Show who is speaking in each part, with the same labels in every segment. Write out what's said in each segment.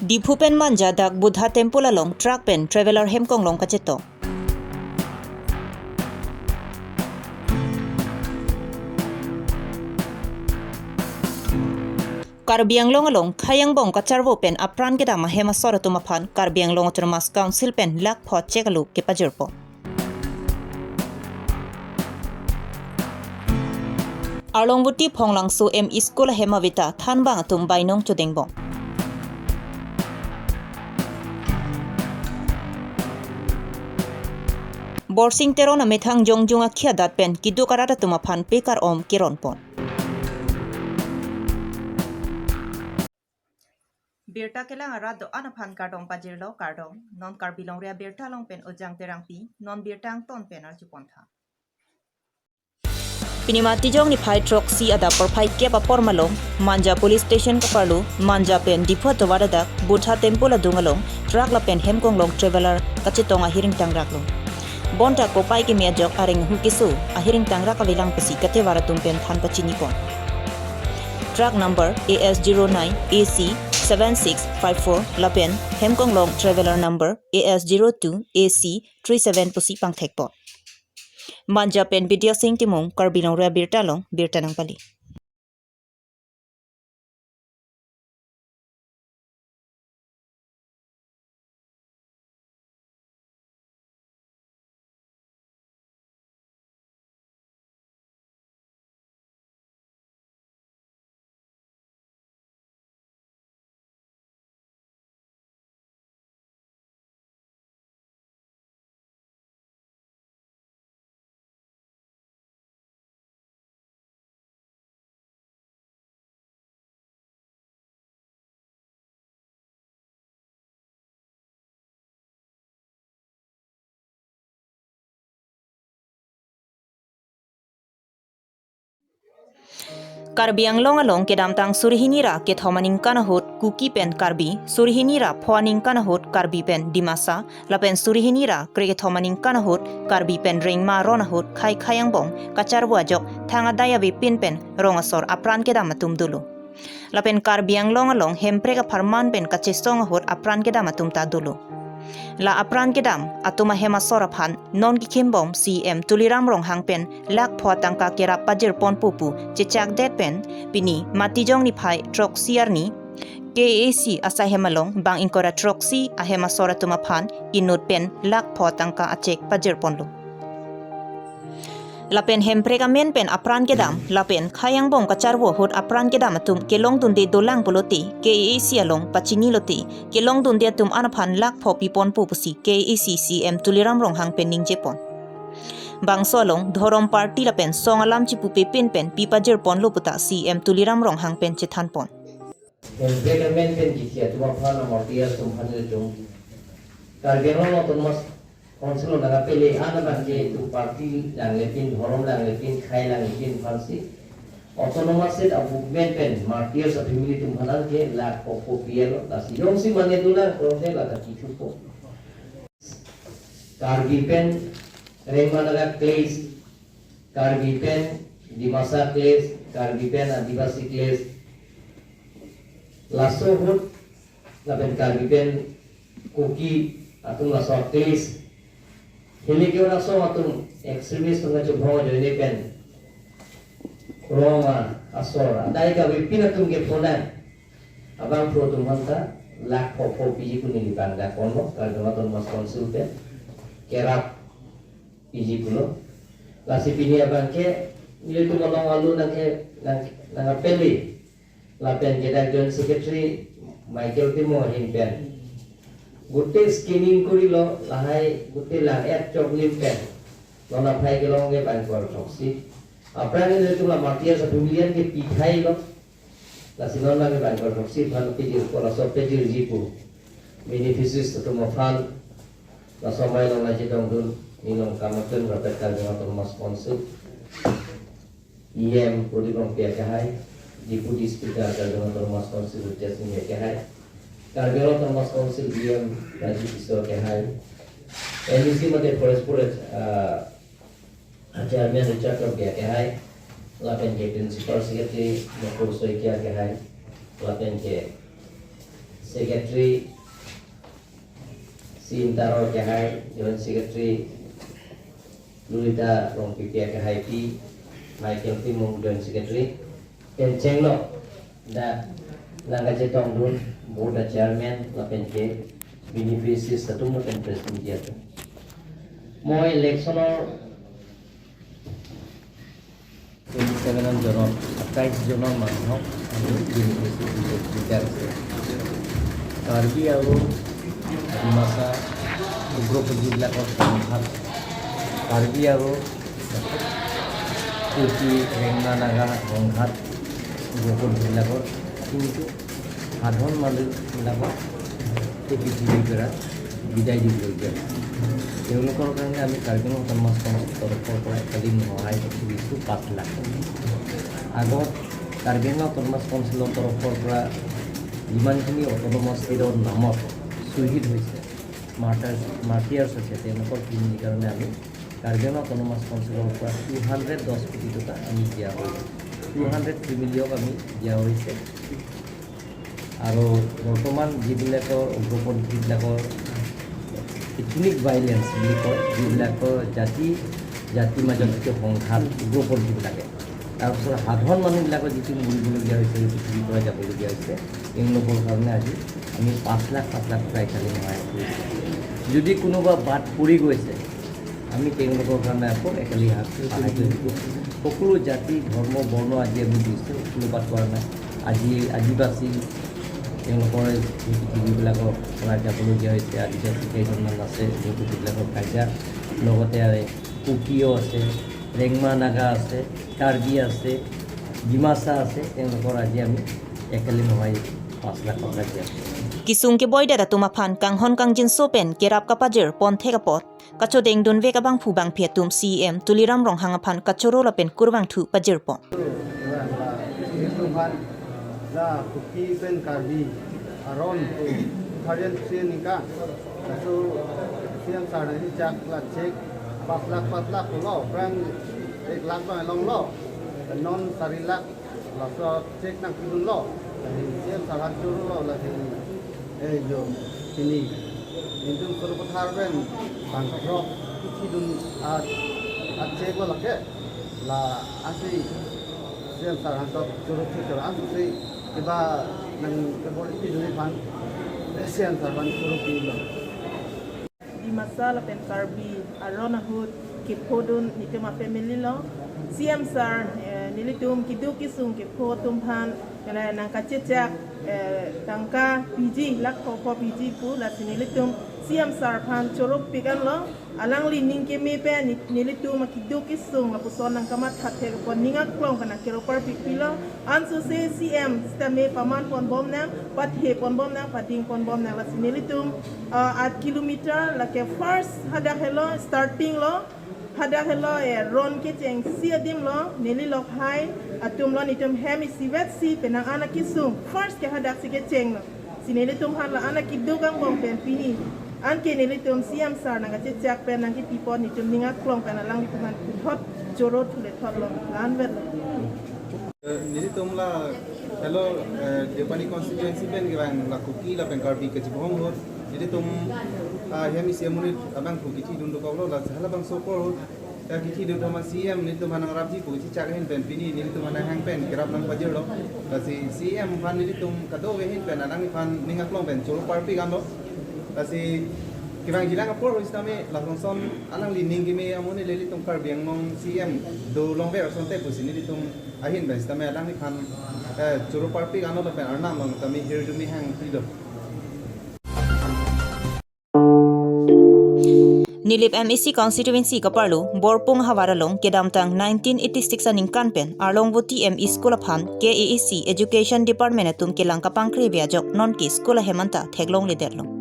Speaker 1: Di Phupen Manja dak Buddha Temple along truck pen traveler hemkong long kacheto. Karbiang long along khayang bong kacharwo pen apran ke dama hema sora tumapan Karbiang long termas council pen lak pot chekalu ke pajurpo. Arlong buti phonglang su em school hema vita thanbang tum bainong chudengbong. Borsing terona methang jongjunga khia dat pen kidu karata tumapan pekar om kiron pon. Birta kelang arado anapan kardong pajirlo kardong non karbilong rea birta long pen ojang terang pi non birtang ton pen arjupontha. Pinimati jong ni phai trok si ada por phai ke pa por malong Manja police station ka parlu Manja pen dipo to wadadak Buddha temple adungalong truck la pen hemkong long traveler kachitonga hiring tangrak long. Bonta ko pai ke mia jok aring hukisu ahiring tangra ka bilang pesi kate waratum pen than pachini pon. Truck number AS09 AC 7654 Lapen Hemkong Long traveler number AS02 AC 37 pusi pangthek po. Manja pen Vidya Singh Timong Karbilong rea birta long birta nang pali. Karbiang long along ke damtang Surhinira ke thomaning kana hot kuki pen Karbi Surhinira phoaning kana hot Karbi pen Dimasa lapen Surhinira krege thomaning kana hot Karbi pen ringma rona hot khai khayang bong kacharwa jok thanga daya bi pin pen rongasor apran ke damatum dulu lapen Karbiang long along hempre ka farman pen kachesong hot apran ke damatum ta dulu la apran kedam atuma hema soraphan non ki khimbom CM tuliram rong hangpen lak photang ka kera pajir pon pupu chechak det pen pini matijong ni phai trok siarni KAC asa hemalong bang inkora troksi a hema sora tuma phan inut pen lak photang ka achek pajir ponlu lapen hemprega men pen apran kedam lapen khayang bong kacharwo hot apran kedam atum kelong tunde dolang poloti KAC along pachini loti kelong tunde atum anaphan lak phopi pon pupusi KAC CM tuliram rong hang pen ning jepon bang solong dhorom party lapen song alam chi pupe pen pen pipajir pon loputa CM tuliram rong hang pen chethan pon
Speaker 2: hemprega men pen kisia tuma phan amortia tum hanle tum Karbiang long tum mas Konselo naga pele ana bangke tu parti lang lepin horom lang lepin khai lang lepin fansi autonomous set abu men pen martirs of humility tumhanan ke la ko pielo dasi yong si mane dula prose la ta kichupo Karbi pen rema naga place Karbi pen Dimasa place Karbi pen Adivasi place laso hut la pen Karbi pen kuki atung laso place Hili ke orang so atum ekstremis tunga coba joine pen Roma asora dai ka wipin atum ke ponan abang pro tum hanta lak po piji kuni di bangga kono kalau atum mas konsul pen kerap piji kuno lasi pini abang ke nilai tu ngomong alu nang peli lapen kita joint secretary Michael Timo himpen Gutte skinning kuri lo lahai gutte lang chok lim pen lona phai ke long ke ban kor thoksi apran ne tu la matia sa pemilihan ke pikhai lo la sinon la ke ban kor thoksi phan ke jir ko la so pe jir jipu beneficiaries to mo phan la so mai lo la jidong dun ni long kamatun rapat kal dengan termas sponsor IM kuri long pe ke hai jipu di speaker kal dengan termas sponsor jasing ke hai Karbiang termas konsil diam lagi pisau ke hai. NDC mate forest ajarnya Richard ke hai. Lapen ke principal secretary Mokor Soikia ke hai. Lapen ke Secretary Sintaro Kahai, Joint Secretary Lulita Rongpipia Kahai P, Michael Timung Joint Secretary, Ken Chenglo, da Langaje Tongdun, Board Chairman, Lapen K, Beneficiaries Satumo and President Jatu. Mo electional 27 জনৰ 28 জনৰ মানুহক আমি বিচাৰ কাৰ্বি আৰু ডিমাচা উগ্ৰপন্থীবিলাকৰ সংঘাত কাৰ্বি আৰু কুকি ৰেংমা নাগা সংঘাত উগ্ৰপন্থীবিলাকৰ কিন্তু সাধাৰণ মানুহবিলাকক এই পৃথিৱীৰ পৰা বিদায় দিবলগীয়া তেওঁলোকৰ কাৰণে আমি কাৰ্বি সমাজখনৰ তৰফৰ পৰা একাধিক সহায় দিছোঁ 5 লাখ আগত কাৰ্বি সমাজ কাউন্সিলৰ তৰফৰ পৰা যিমানখিনি অট'নমাছ ষ্টেটৰ নামত শ্বহীদ হৈছে মাৰ্টিয়াৰ্ছ হৈছে তেওঁলোকৰ খিনিৰ কাৰণে আমি কাৰ্বি অট'নমাছ কাউন্সিলৰ পৰা 210 কোটি টকা আমি দিয়া হৈছে 203 মিলিয়ন আমি দিয়া হৈছে আৰু বৰ্তমান যিবিলাকৰ উগ্ৰপন্থীবিলাকৰ ইথনিক ভাইলেন্স বুলি কয় যিবিলাকৰ জাতিৰ মাজত যিটো সংঘাত উগ্ৰপন্থীবিলাকে তাৰপিছত সাধাৰণ মানুহবিলাকৰ যিটো মৰিবলগীয়া হৈছে পৃথিৱীৰ পৰা যাবলগীয়া হৈছে তেওঁলোকৰ কাৰণে আজি আমি 5 লাখ টকা একালি সহায় কৰিছোঁ যদি কোনোবা বাদ পৰি গৈছে আমি তেওঁলোকৰ কাৰণে আকৌ একালি সহায় কৰিছোঁ সকলো জাতি ধৰ্ম বৰ্ণ আজি আমি দিছোঁ কোনো বাদ কৰা নাই আজি আদিবাসী তেওঁলোকৰ পৃথিৱীবিলাকৰ পৰা যাবলগীয়া হৈছে আদিবাসী কেইজনমান আছে যিবিলাকৰ কাজিয়া লগতে কুকিও আছে ৰেংমা নাগা আছে কাৰ্বি আছে ডিমাচা আছে তেওঁলোকৰ আজি আমি একালি নহয় 5 লাখ টকা দিয়া
Speaker 1: Kisung ke boy dada tumaphan kang hon kang jin sopen kerap kapajir pon thekapot kacho deng dun ve kabang phubang phetum CM tuliram rong hangaphan kachoro lapen kurbang thu pajir pon
Speaker 3: la kuki pen karbi aron tu tharian sinika so siang sana ni chak la cek 4 lakh lo prang 1 lakh ba long lo non 4 lakh la so cek nang kidun lo siang saran churu lo la jo sini indun surpathar ben bangkro kidun a cek lo lake la asi siang saran churu churu asi Iba nang kepolisi dulu pan, sian sarban suruh kilo.
Speaker 4: Di masalah pen karbi arona hut kipodun itu ma family lo, siam sar nilitum kidu kisung kipotum pan kena nang kacecak tangka PG lak kopo PG pu la nilitum siam sar pan corup pikan lo. Alang lining kemi pe nilitu makidu kisung lapuson nang kamat hate ko ningak klong kana keropar pikilo ansu se CM stame paman pon bom nang pat he pon bom nang pating pon bom nang la nilitum at kilometer la ke first hada hello starting lo hada hello ron ke cheng siadim lo nili lok hai atum lo nitum hemi sivet si penang anak kisung first ke hada si ke cheng lo sinilitum han la anak kidu kang bom pen pini Anke nilitum siam sar nang kacecak pen nang kipipon nitum ningak klong pen alang dipuhan hot jorot le thot lo lan vet
Speaker 3: nilitum la hello Depani constituency pen gang la kuki la pen karbi ke jibong lo nilitum hemi siamunit abang kuki ti dun do la hala bang sopor ya kiti do ma CM nilitum hanang rabji kuki chak hen pen pini nilitum hanang hang pen kerap nang pajir lo la si CM pan nilitum kado hen pen alang pan ningak klong pen joro parpi kan lo Kasi kibang hilang apor istame langsung son alang lining kimi amune leli tung karbiang mong CM do long ver son te pusini litung ahin ba istame alang ni khan churu parpi ano ta pen arna mang tami here to me hang pido
Speaker 1: Nilip MEC constituency kaparlu borpung hawaralong kedamtang 1986 aning kanpen arlongwoti ME school aphan KAEC education department atum kelang kapang krebia jok non ki school hemanta theglong liderlong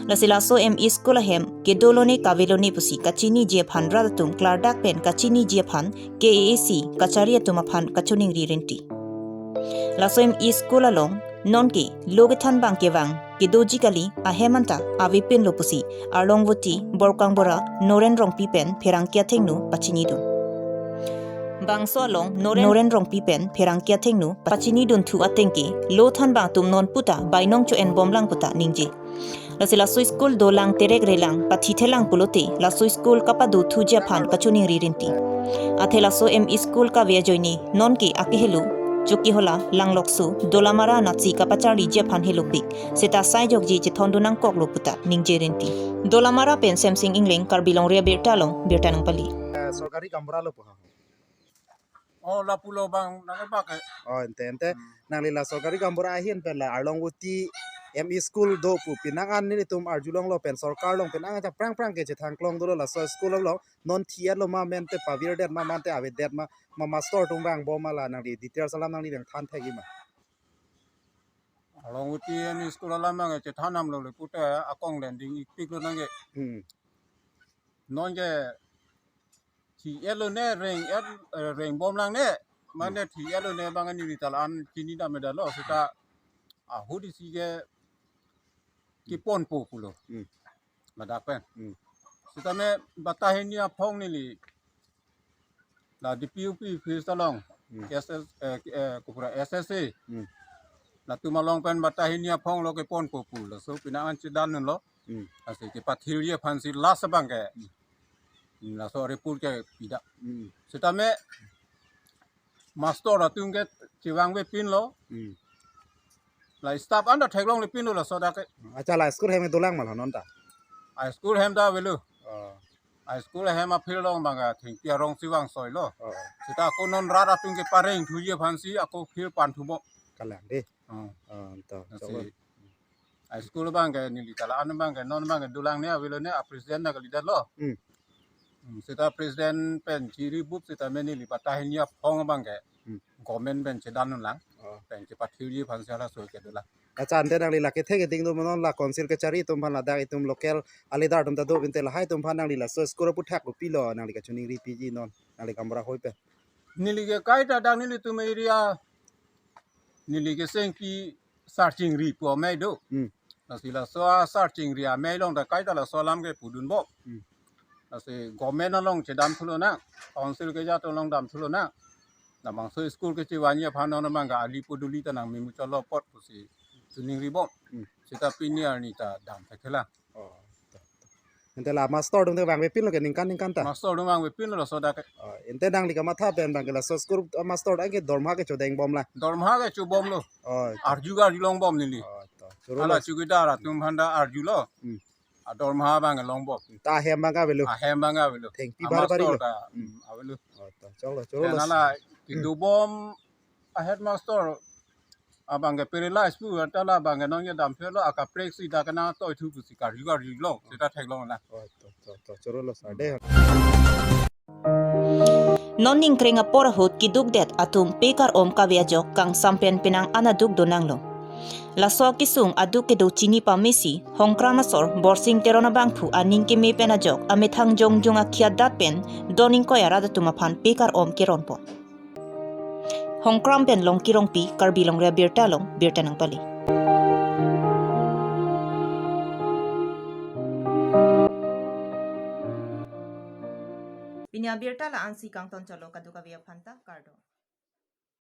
Speaker 1: Lasilaso ME school hem kedolone kavelone pusi kachini je phan radatum klardak pen kachini je phan KAEC kacharia tumaphan kachuning rirenti Laso ME school along non ki logethan bang kewang kedoji kali ahemanta avipin lopusi arlongwoti borkangbora noren rongpi pen pherangkia thengnu pachini do Bangso along noren rong pipen perang kia thengnu pachini dun thu atengki lo than bang tum non puta bainong chu en bomlang puta ningji lasila so school do lang terek relang pathi thelang pulote la so school kapadu thu je phan kachuning ririnti athela so school ka ve joini non ki akihelu Chuki hola langloksu dolamara nachi kapachari je phan helupik seta sai jogji je thondunang koklo puta ningjerenti dolamara pen samsing ingling karbilong ria bertanang pali
Speaker 3: sorkari kamera lo poha
Speaker 5: Oh, la pulau bang, nak pakai.
Speaker 3: oh ente nang lila sorkari kamera ahin pen la arlong uti ME school do pu pinangan ni tum arjulong lo pen sorkar long pinangan ja prang ke je thangklong do la so school lo non thier lo ma mente pavir det ma mante ave det ma master tum bang bo ma la nang di detail salam nang ni dang than thegi ma
Speaker 5: Kalau uti ni sekolah lama ke cetanam lo, putar akong landing iktik lo nangge. Non je si elo ne ring bom lang ne, mana si elo ne bang ni ditalan kini dah medalo kita hudi si ke kipon po pulo. Madapen. Kita me batahin ni apong ni li. La di PUP Fistalong. Kupura SSC. La tu malong pen batahin ni apong lo ke pon po pulo. So pinaan cedan lo. Asik ke pathirye fansi las bang ke. La so report ke tidak. Kita me master atung ke ciwang we pin lo. La staff anda theglong le pin lo la so da ke.
Speaker 3: acha la school he me dolang mal non ta
Speaker 5: High school hem da velu. High school hem a phil long banga thing tia rong siwang soi lo. Kita ko non rara tung ke pareng thuye phansi ako phil pan thubo.
Speaker 3: kalang de to
Speaker 5: Si high school banga ni litala an banga non banga dulang ne velu ne a president na leader lo. Kita president pen chiri bup kita meni li patahin ya phong banga. Government pen cedan lang. Pen cepat thuye phansi ala soi ke dula.
Speaker 3: acha ante nang lila ke thege ting do non la council ke chari tum phan la da tum local alidar tum ta do binte la hai tum phan nang lila so school pu thak pi lo nang lika chuning ri pg non nang lika kamera hoi pe
Speaker 5: Nilige kaita dang nili tu area nilige sengki searching ri po mai do nasila so searching ri a mai long da kaita la so lam ke pudun bo nasi government long chedam thulo na council ke ja to long dam thulo na namang so school ke chiwanya phano na manga ali poduli ta nang mimu chalo pot pusi tuning ri bo sita pinia ni ta dam thakela
Speaker 3: ente la master dum te bang be pin lo ke ningkan ta
Speaker 5: master rumang we pin lo so da ke
Speaker 3: ente nang lika matha pen bang la so school master da ke dorma ke chodeng bom la
Speaker 5: dorma ke chu bom lo arjuga long bom nili
Speaker 3: to
Speaker 5: ala chugida ra tum phanda arjulo ador maha bang long bom
Speaker 3: ta hem bang ka belu
Speaker 5: hem bang avelo
Speaker 3: theng pi bar bari lo
Speaker 5: avelo
Speaker 3: to cholo
Speaker 5: nala kidu bom a headmaster abang ke paralyze pu atala bang ke nong dam phelo aka prexi da kana toy thu pu sikar yu lo sita theklong la
Speaker 3: to cholo sa de
Speaker 1: Noning krenga porahut kiduk det atum pekar om kaviajok kang sampen pinang anaduk donanglo. Laso kisung aduk kedo chini pa mesi hongkramasor borsing terona bangphu aning ke me penajok amethang jongjong akhiat dat pen doning ko yarada tumapan pekar om keronpo. Hongkram pen long kirong pi karbilong ria birtanang pali. Pinya birtala ansi kang ton chalo kaduka via phanta kardo.